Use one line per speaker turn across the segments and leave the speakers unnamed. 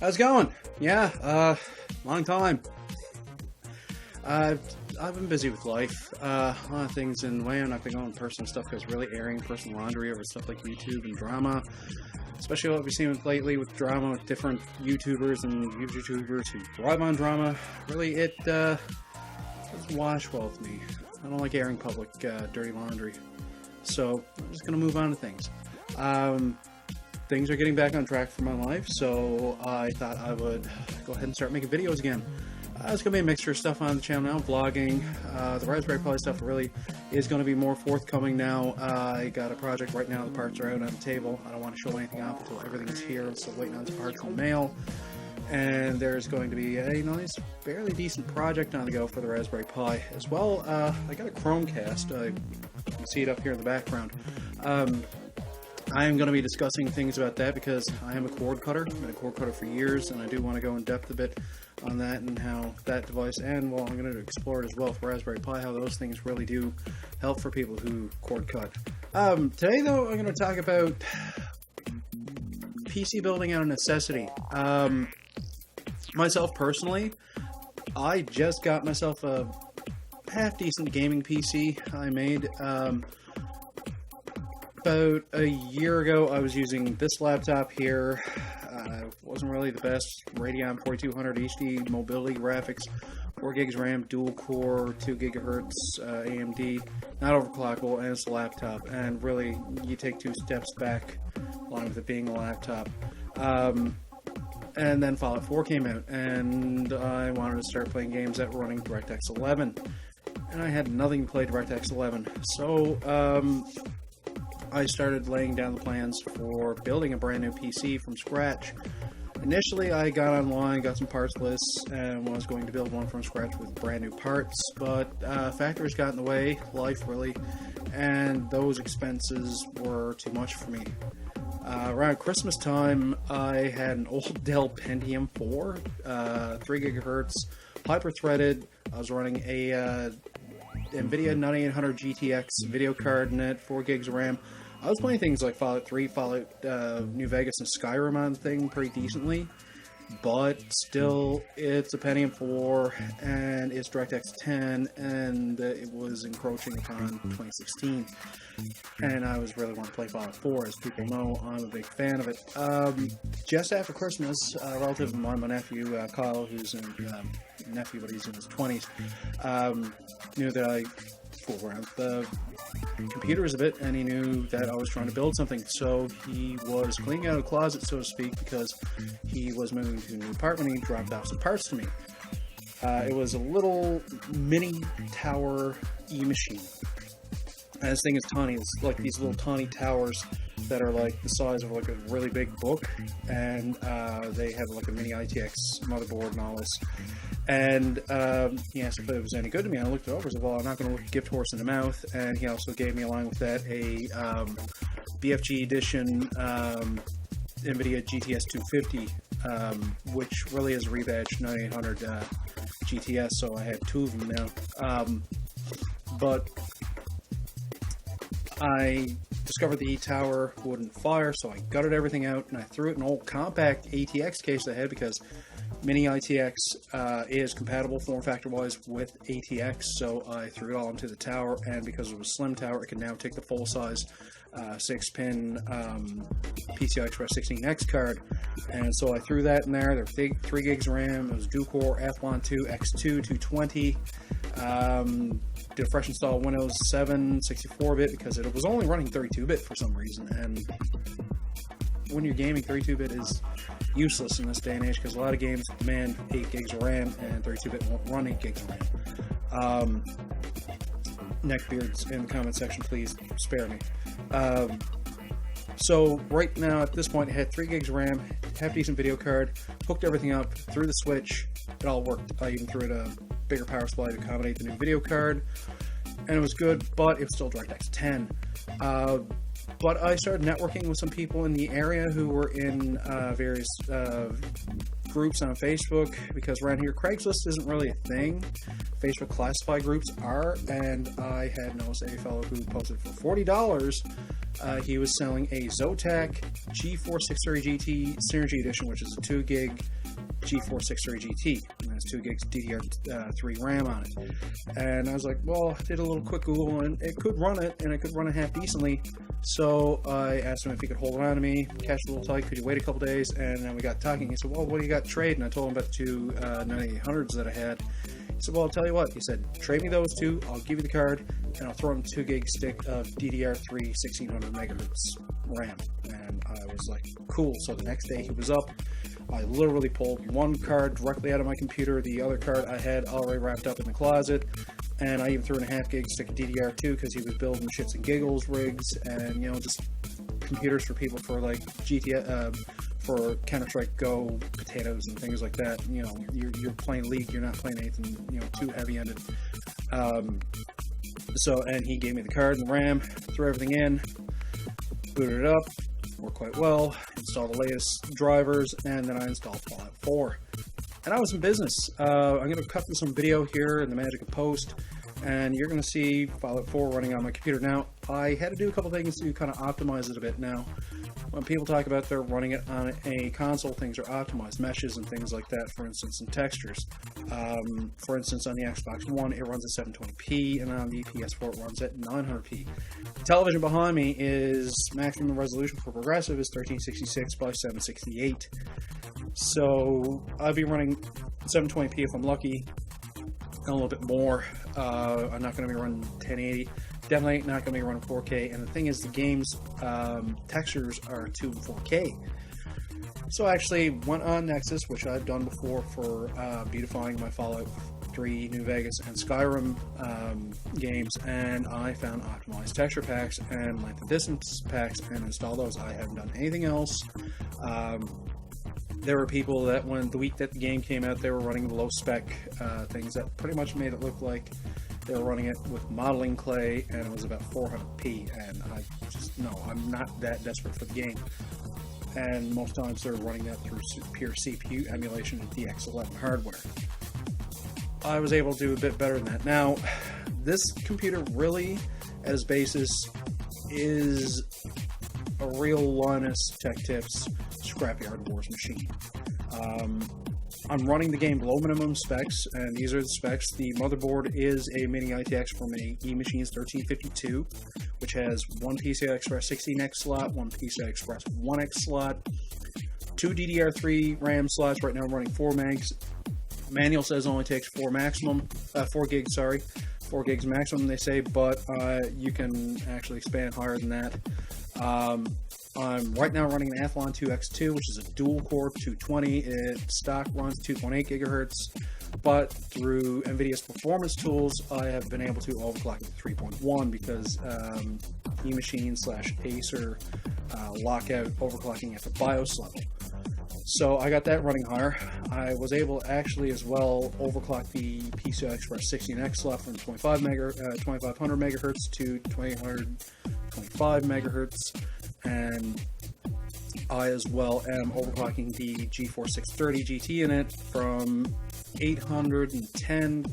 How's it going? Yeah, long time. I've been busy with life. A lot of things in the way. I'm not going to go on personal stuff because really airing personal laundry over stuff like YouTube and drama. Especially what we've seen lately with drama with different YouTubers and YouTubers who thrive on drama. Really, it doesn't wash well with me. I don't like airing public dirty laundry. So, I'm just going to move on to things. Things are getting back on track for my life, so I thought I would go ahead and start making videos again. It's going to be a mixture of stuff on the channel now, vlogging. The Raspberry Pi stuff really is going to be more forthcoming now. I got a project right now, the parts are out on the table. I don't want to show anything off until everything is here. I'm still waiting on the parts from the mail. And there's going to be a nice, fairly decent project on the go for the Raspberry Pi. As well, I got a Chromecast. You can see it up here in the background. I am going to be discussing things about that because I am a cord cutter. I've been a cord cutter for years, and I do want to go in depth a bit on that and how that device, and well, I'm going to explore it as well for Raspberry Pi, how those things really do help for people who cord cut. Today, though, I'm going to talk about PC building out of necessity. Myself, personally, I just got myself a half-decent gaming PC I made. About a year ago, I was using this laptop here. Wasn't really the best. Radeon 4200 HD mobility graphics, 4 gigs RAM, dual core, 2 gigahertz AMD, not overclockable, and it's a laptop. And really, you take 2 steps back, along with it being a laptop. And then Fallout 4 came out, and I wanted to start playing games that were running DirectX 11. And I had nothing to play DirectX 11. So, I started laying down the plans for building a brand new PC from scratch. Initially, I got online, got some parts lists, and was going to build one from scratch with brand new parts, but factors got in the way, life really, and those expenses were too much for me. Around Christmas time, I had an old Dell Pentium 4, 3 gigahertz, hyper-threaded. I was running a NVIDIA 9800 GTX video card in it, 4 gigs of RAM. I was playing things like Fallout 3, Fallout New Vegas, and Skyrim on the thing pretty decently, but still, it's a Pentium 4, and it's DirectX 10, and it was encroaching upon 2016, and I was really wanting to play Fallout 4. As people know, I'm a big fan of it. Just after Christmas, a relative of mine, my nephew, Kyle, who's in nephew, but he's in his 20s, knew that I fool around with the computers a bit, and he knew that I was trying to build something, so he was cleaning out a closet, so to speak, because he was moving to a new apartment, and he dropped off some parts to me. It was a little mini tower e-machine. And this thing is tiny. It's like these little tiny towers that are like the size of like a really big book, and they have like a mini ITX motherboard and all this. And he asked if it was any good to me, and I looked it over and said, well, I'm not going to look a gift horse in the mouth. And he also gave me, along with that, a BFG edition NVIDIA GTS 250, which really is a rebadged 9800 GTS, so I have 2 of them now. But I discovered the E-Tower wouldn't fire, so I gutted everything out, and I threw it in an old compact ATX case I had, because Mini ITX is compatible form factor-wise with ATX, so I threw it all into the tower, and because it was a slim tower, it can now take the full-size 6-pin PCI Express 16X card, and so I threw that in there. There were 3 gigs of RAM, it was dual-core Athlon 2 X2 220, did a fresh install of Windows 7 64-bit because it was only running 32-bit for some reason, and when you're gaming, 32-bit is useless in this day and age because a lot of games demand 8 gigs of RAM, and 32-bit won't run 8 gigs of RAM. Neckbeards in the comment section, please spare me. So right now, at this point, I had 3 gigs of RAM, half-decent video card, hooked everything up, threw the switch, it all worked. I even threw it a bigger power supply to accommodate the new video card, and it was good, but it was still DirectX 10. But I started networking with some people in the area who were in various groups on Facebook, because around here Craigslist isn't really a thing. Facebook classified groups are, and I had noticed a fellow who posted for $40 he was selling a Zotac G4 630 GT Synergy Edition, which is a 2 gig G4 630 GT, and has 2 gigs DDR3 RAM on it. And I was like, well, I did a little quick Google, and it could run it, and it could run it half decently. So I asked him if he could hold it on to me, catch it a little tight, could you wait a couple days? And then we got talking. He said, well, what do you got to trade? And I told him about the two 9800s that I had. He said, well, I'll tell you what. He said, trade me those two, I'll give you the card, and I'll throw in a 2 gig stick of DDR3 1600 megahertz RAM. And I was like, cool. So the next day he was up. I literally pulled one card directly out of my computer, the other card I had already wrapped up in the closet, and I even threw in a half gig stick of DDR2 because he was building shits and giggles rigs and, you know, just computers for people for like GTA, for Counter-Strike Go, potatoes and things like that. You know, you're playing League, you're not playing anything, you know, too heavy-ended. And he gave me the card and the RAM, threw everything in, booted it up, worked quite well, installed the latest drivers, and then I installed Fallout 4. And I was in business. I'm going to cut some video here in the magic of post, and you're going to see Fallout 4 running on my computer. Now, I had to do a couple things to kind of optimize it a bit. Now, when people talk about they're running it on a console, things are optimized, meshes and things like that, for instance, and textures. For instance, on the Xbox One, it runs at 720p, and on the PS4, it runs at 900p. The television behind me is maximum resolution for progressive is 1366 by 768. So I'll be running 720p if I'm lucky, and a little bit more. I'm not going to be running 1080. Definitely not going to be running 4K. And the thing is, the game's textures are 2 and 4K. So I actually went on Nexus, which I've done before for beautifying my Fallout 3, New Vegas, and Skyrim games, and I found optimized texture packs and length and distance packs and installed those. I haven't done anything else. There were people that when the week that the game came out, they were running low spec things that pretty much made it look like they were running it with modeling clay, and it was about 400p, and I just, no, I'm not that desperate for the game. And most times they're running that through pure CPU emulation and DX11 hardware. I was able to do a bit better than that. Now, this computer really, at its basis, is a real Linus Tech Tips Scrapyard Wars machine. I'm running the game below minimum specs, and these are the specs. The motherboard is a mini ITX from a eMachines 1352, which has one PCI Express 16X slot, one PCI Express 1X slot, 2 DDR3 RAM slots. Right now I'm running 4 megs. Manual says it only takes 4 gigs, 4 gigs maximum, they say, but you can actually expand higher than that. I'm right now running an Athlon 2X2, which is a dual-core 220. It stock runs 2.8 gigahertz, but through NVIDIA's performance tools, I have been able to overclock it to 3.1 because eMachine/Acer lock out overclocking at the BIOS level. So I got that running higher. I was able to actually as well overclock the PCI Express 16X slot from 2500 megahertz to 2825 megahertz, and I as well am overclocking the G4 630 GT in it from 810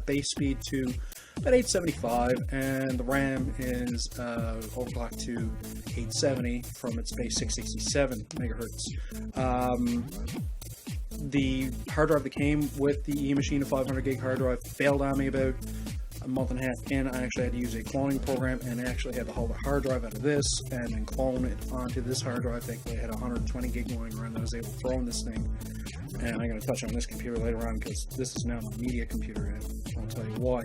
base speed to about 875, and the RAM is overclocked to 870 from its base 667 megahertz. The hard drive that came with the eMachine, a 500 gig hard drive, failed on me about a month and a half in. I actually had to use a cloning program and actually had to haul the hard drive out of this and then clone it onto this hard drive. Thankfully, I had 120 gig going around that I was able to throw in this thing. And I'm going to touch on this computer later on because this is now my media computer, and I'll tell you why.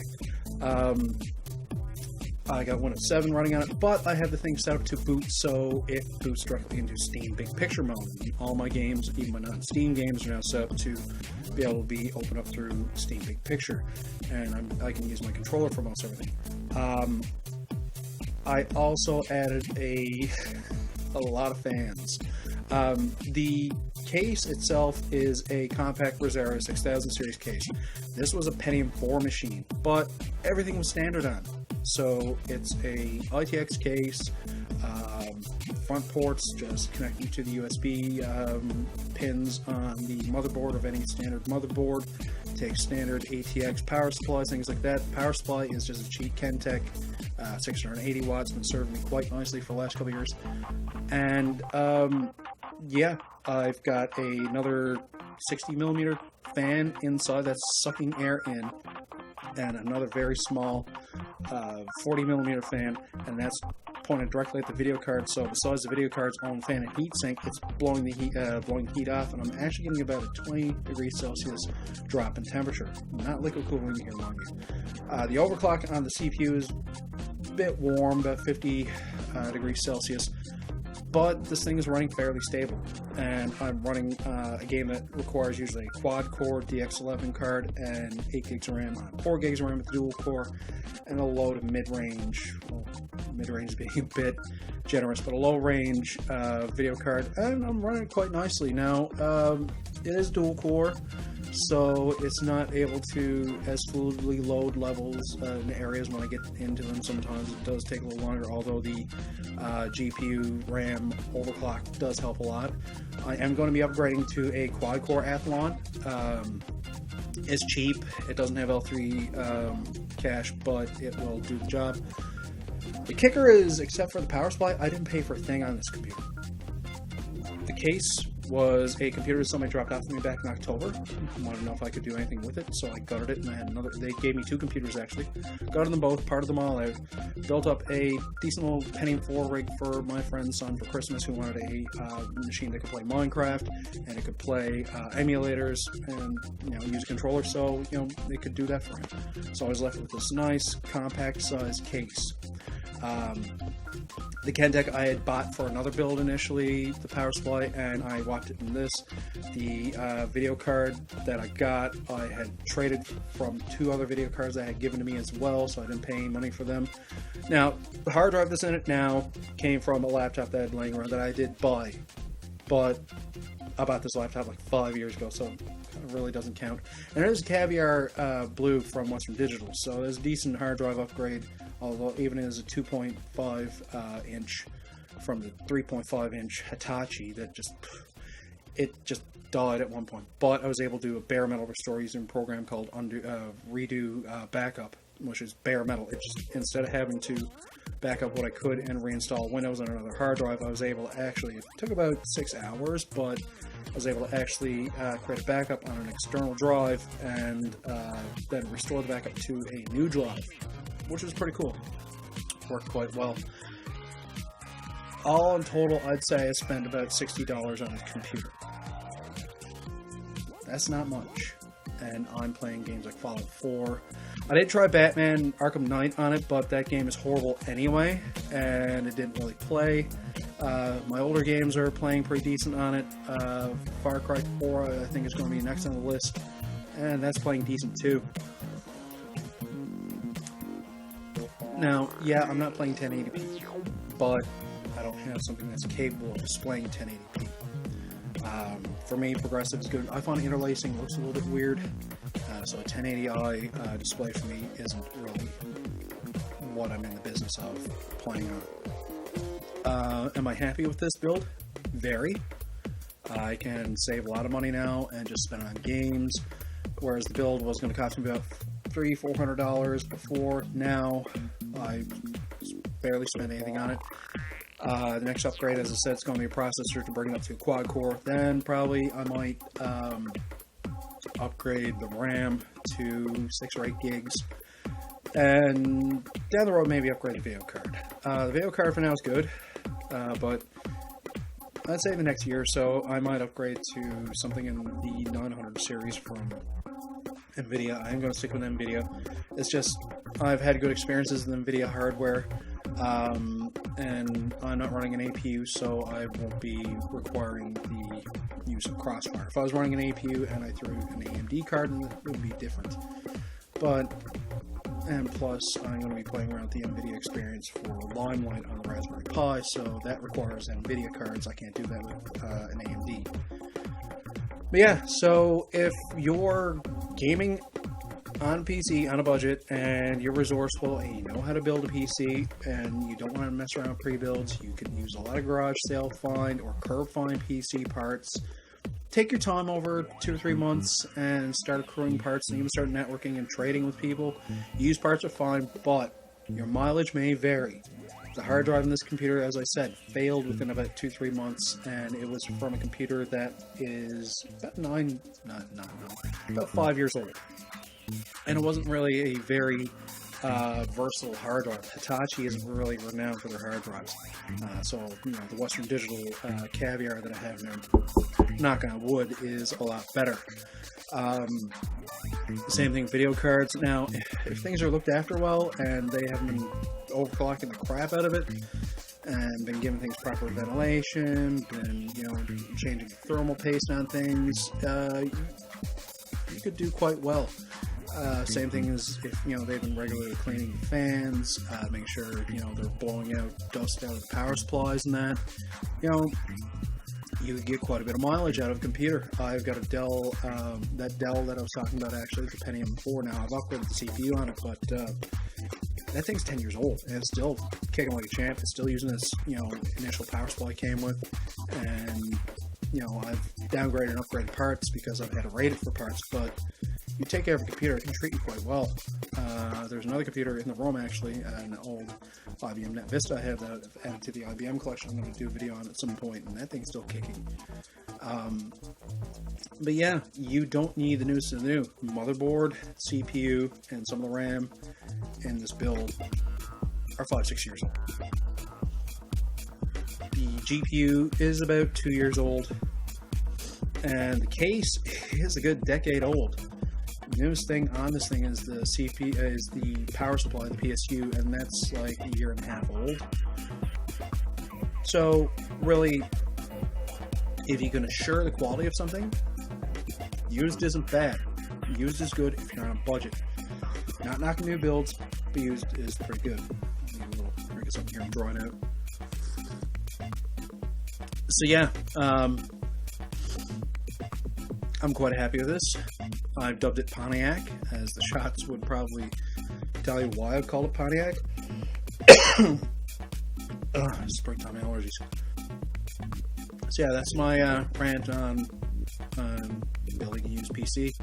I got Windows 7 running on it, but I have the thing set up to boot so it boots directly into Steam Big Picture mode. All my games, even my non-Steam games, are now set up to be able to be opened up through Steam Big Picture, and I can use my controller for most everything. I also added a lot of fans. The case itself is a compact Rosero 6000 series case. This was a Pentium 4 machine, but everything was standard on. So it's a ITX case, front ports just connecting to the USB pins on the motherboard of any standard motherboard. Takes standard ATX power supplies, things like that. Power supply is just a cheap Kentech 680 watts, been serving me quite nicely for the last couple of years. And yeah, I've got another 60mm fan inside that's sucking air in, and another very small 40mm fan, and that's pointed directly at the video card. So besides the video card's own fan and heatsink, it's blowing the heat off, and I'm actually getting about a 20 degrees Celsius drop in temperature. Not liquid cooling here, mind you. The overclock on the CPU is a bit warm, about 50 degrees Celsius. But this thing is running fairly stable, and I'm running a game that requires usually a quad-core DX11 card and 8 gigs of RAM, 4 gigs of RAM with dual core, and a low to mid-range, well, mid-range being a bit generous, but a low-range video card, and I'm running it quite nicely. Now, it is dual core, so it's not able to as fluidly load levels in areas when I get into them. Sometimes it does take a little longer, although the GPU RAM overclock does help a lot. I am going to be upgrading to a quad-core Athlon. It's cheap. It doesn't have L3 cache, but it will do the job. The kicker is, except for the power supply, I didn't pay for a thing on this computer. The case was a computer somebody dropped off to me back in October. I wanted to know if I could do anything with it, so I gutted it, and I had another. They gave me 2 computers actually. Gutted them both, parted them all out, built up a decent little Pentium 4 rig for my friend's son for Christmas, who wanted a machine that could play Minecraft and it could play emulators and use a controller. So they could do that for him. So I was left with this nice compact size case. The Pontiac I had bought for another build initially, the power supply, and I swapped it in this. The video card that I got, I had traded from 2 other video cards that I had given to me as well, so I didn't pay any money for them. Now, the hard drive that's in it now came from a laptop that I had laying around that I did buy, but I bought this laptop like 5 years ago, so it really doesn't count. And there's a Caviar Blue from Western Digital, so it's a decent hard drive upgrade, although even as a 2.5 inch from the 3.5 inch Hitachi that just died at one point. But I was able to do a bare metal restore using a program called Redo Backup, which is bare metal. It just, instead of having to back up what I could and reinstall Windows on another hard drive, I was able to actually, it took about 6 hours, but I was able to actually create a backup on an external drive and then restore the backup to a new drive, which was pretty cool. Worked quite well. All in total, I'd say I spent about $60 on a computer. That's not much. And I'm playing games like Fallout 4. I did try Batman Arkham Knight on it, but that game is horrible anyway, and it didn't really play. My older games are playing pretty decent on it. Far Cry 4, I think, is going to be next on the list, and that's playing decent too. Now, yeah, I'm not playing 1080p, but I don't have something that's capable of displaying 1080p. For me, progressive is good. I find interlacing looks a little bit weird, so a 1080i display for me isn't really what I'm in the business of playing on. Am I happy with this build? Very. I can save a lot of money now and just spend on games, whereas the build was going to cost me about $300-400 before. Now I barely spend anything on it. The next upgrade, as I said, is going to be a processor to bring it up to a quad core. Then probably I might upgrade the RAM to 6 or 8 gigs. And down the road, maybe upgrade the video card. The video card for now is good, but I'd say the next year or so, I might upgrade to something in the 900 series from NVIDIA. I am going to stick with NVIDIA. It's just, I've had good experiences with NVIDIA hardware, and I'm not running an APU, so I won't be requiring the use of Crossfire. If I was running an APU and I threw an AMD card in, it would be different. And plus, I'm going to be playing around with the NVIDIA experience for Limelight on the Raspberry Pi, so that requires NVIDIA cards. I can't do that with an AMD. But yeah, so if you're gaming on PC on a budget and you're resourceful and you know how to build a PC and you don't want to mess around with pre-builds, you can use a lot of garage sale find or curb find PC parts. Take your time over 2 to 3 months and start accruing parts and even start networking and trading with people. Used parts are fine, but Your mileage may vary. The hard drive in this computer, as I said, failed within about 2-3 months, and it was from a computer that is about 5 years old. And it wasn't really a very versatile hard drive. Hitachi isn't really renowned for their hard drives. So, the Western Digital Caviar that I have now, knock on wood, is a lot better. Same thing with video cards. Now, if things are looked after well and they haven't been overclocking the crap out of it and been giving things proper ventilation, been, changing thermal paste on things, you could do quite well. Same thing as if, they've been regularly cleaning the fans, making sure, they're blowing out dust out of the power supplies and that, you get quite a bit of mileage out of a computer. I've got a Dell, that Dell that I was talking about actually, the Pentium 4 now. I've upgraded the CPU on it, but that thing's 10 years old, and it's still kicking like a champ. It's still using this, initial power supply it came with, and, I've downgraded and upgraded parts because I've had to rate it for parts, but you take care of a computer, it can treat you quite well. There's another computer in the room, actually, an old IBM Net Vista I have that I've added to the IBM collection. I'm going to do a video on it at some point, and that thing's still kicking. But yeah, you don't need the newest of the new. Motherboard, CPU, and some of the RAM in this build are 5-6 years old. The GPU is about 2 years old, and the case is a good decade old. The newest thing on this thing is the is the power supply, the PSU, and that's like a year and a half old. So really, if you can assure the quality of something, used isn't bad. Used is good if you're on a budget. Not knocking new builds, but used is pretty good. I'll bring this up here and draw it out. So yeah, I'm quite happy with this. I've dubbed it Pontiac, as the shots would probably tell you why I've called it Pontiac. Springtime allergies. So yeah, that's my rant on building a used PC.